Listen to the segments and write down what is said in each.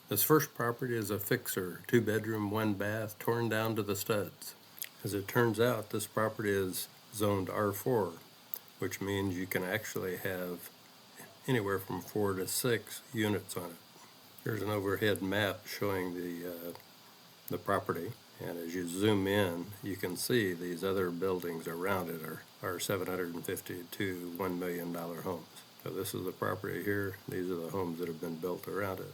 This first property is a fixer, 2-bedroom, 1-bath, torn down to the studs. As it turns out, this property is zoned R4, which means you can actually have anywhere from 4 to 6 units on it. Here's an overhead map showing the property, and as you zoom in, you can see these other buildings around it are $750 to $1 million homes. So this is the property here. These are the homes that have been built around it.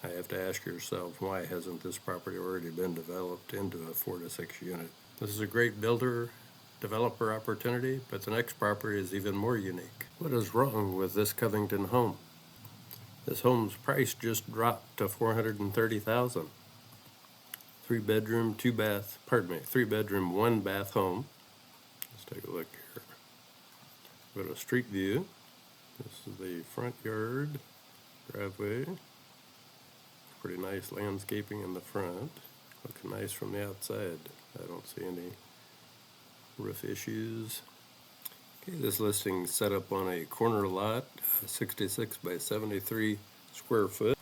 I have to ask yourself, why hasn't this property already been developed into a 4 to 6 unit? This is a great builder-developer opportunity, but the next property is even more unique. What is wrong with this Covington home? This home's price just dropped to $430,000. 3-bedroom, 3-bedroom, 1-bath home. Let's take a look here. Go to street view. This is the front yard, driveway. Pretty nice landscaping in the front. Looks nice from the outside. I don't see any roof issues. Okay, this listing is set up on a corner lot, 66 by 73 square foot.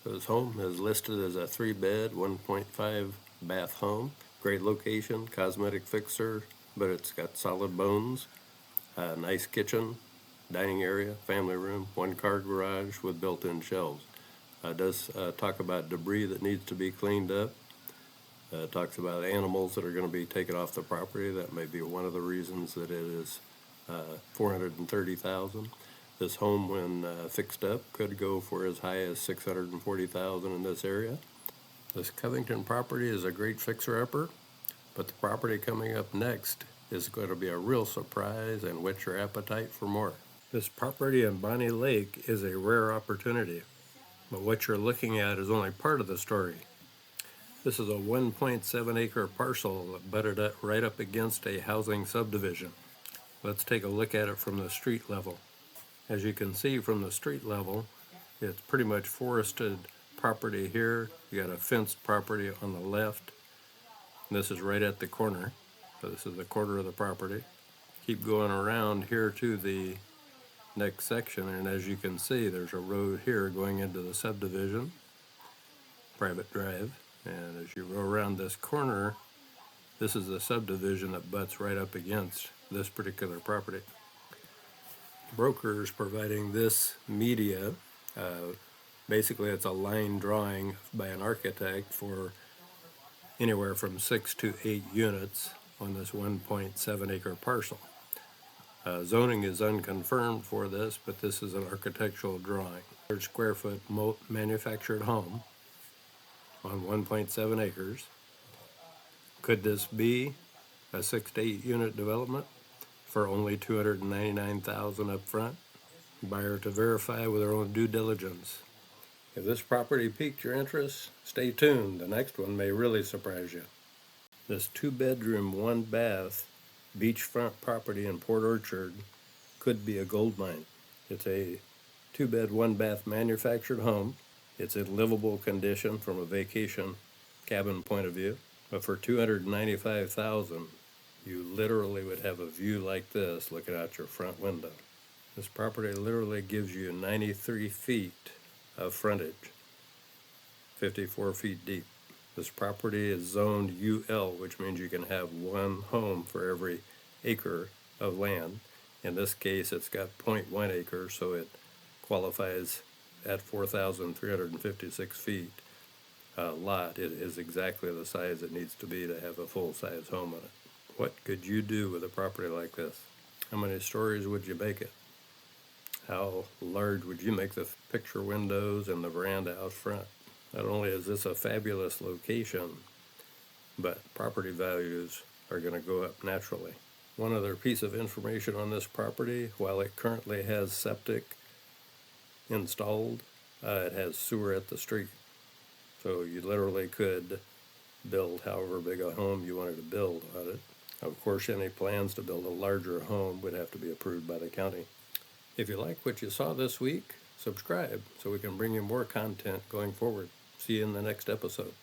This home is listed as a 3-bed, 1.5 bath home. Great location, cosmetic fixer, but it's got solid bones. Nice kitchen, dining area, family room, 1-car garage with built-in shelves. Does talk about debris that needs to be cleaned up. Talks about animals that are going to be taken off the property. That may be one of the reasons that it is $430,000. This home, when fixed up, could go for as high as $640,000 in this area. This Covington property is a great fixer-upper, but the property coming up next is going to be a real surprise and whet your appetite for more. This property in Bonney Lake is a rare opportunity, but what you're looking at is only part of the story. This is a 1.7-acre parcel that butted up right up against a housing subdivision. Let's take a look at it from the street level. As you can see from the street level, it's pretty much forested property here. You got a fenced property on the left. This is right at the corner. So this is the corner of the property. Keep going around here to the next section, and as you can see, there's a road here going into the subdivision, private drive. And as you go around this corner, this is the subdivision that butts right up against this particular property. Brokers providing this media, basically it's a line drawing by an architect for anywhere from 6 to 8 units on this 1.7-acre parcel. Zoning is unconfirmed for this, but this is an architectural drawing. 100 square foot manufactured home on 1.7 acres. Could this be a 6 to 8 unit development for only $299,000 up front? Buyer to verify with their own due diligence. If this property piqued your interest, stay tuned. The next one may really surprise you. This 2-bedroom, 1-bath beachfront property in Port Orchard could be a gold mine. It's a 2-bed, 1-bath manufactured home. It's in livable condition from a vacation cabin point of view. But for $295,000, you literally would have a view like this looking out your front window. This property literally gives you 93 feet of frontage, 54 feet deep. This property is zoned UL, which means you can have one home for every acre of land. In this case, it's got 0.1 acres, so it qualifies at 4,356 feet. Lot. It is exactly the size it needs to be to have a full-size home on it. What could you do with a property like this? How many stories would you make it? How large would you make the picture windows and the veranda out front? Not only is this a fabulous location, but property values are going to go up naturally. One other piece of information on this property, while it currently has septic installed, it has sewer at the street. So you literally could build however big a home you wanted to build on it. Of course, any plans to build a larger home would have to be approved by the county. If you like what you saw this week, subscribe so we can bring you more content going forward. See you in the next episode.